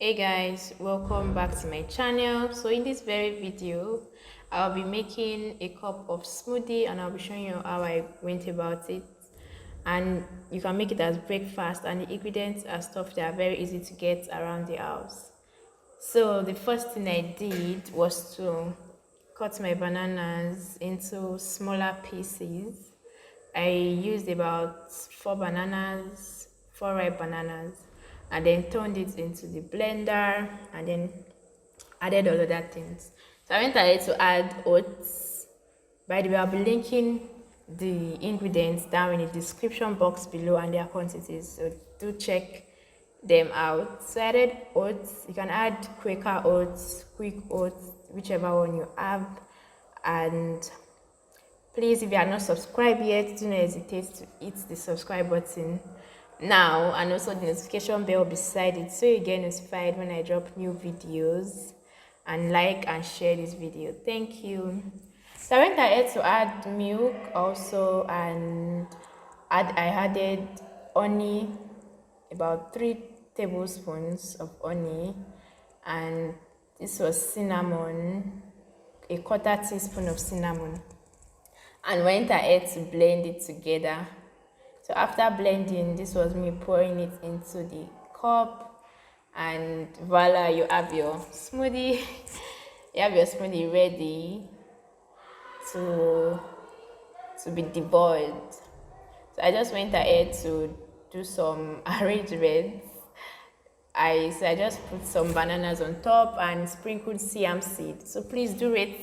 Hey guys, welcome back to my channel. So in this very video, I'll be making a cup of smoothie and I'll be showing you how I went about it. And you can make it as breakfast, and the ingredients are stuff that are very easy to get around the house. So the first thing I did was to cut my bananas into smaller pieces. I used about four ripe bananas, and then turned it into the blender and then added all other things. So I went ahead to add oats. By the way, I'll be linking the ingredients down in the description box below and their quantities. So do check them out. So I added oats. You can add Quaker oats, quick oats, whichever one you have. And please, if you are not subscribed yet, do not hesitate to hit the subscribe button now and also the notification bell beside it so you get notified when I drop new videos, and like and share this video. Thank you. So I went ahead to add milk also, and I added honey, about 3 tablespoons of honey, and this was cinnamon, a quarter teaspoon of cinnamon, and went ahead to blend it together. So after blending, this was me pouring it into the cup, and voila, you have your smoothie. You have your smoothie ready to be deboiled. So I just went ahead to do some arrangements. I just put some bananas on top and sprinkled CM seed. So please do rate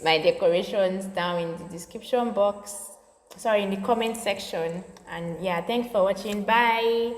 my decorations down in the description box. Sorry, in the comment section. And yeah, thanks for watching. Bye.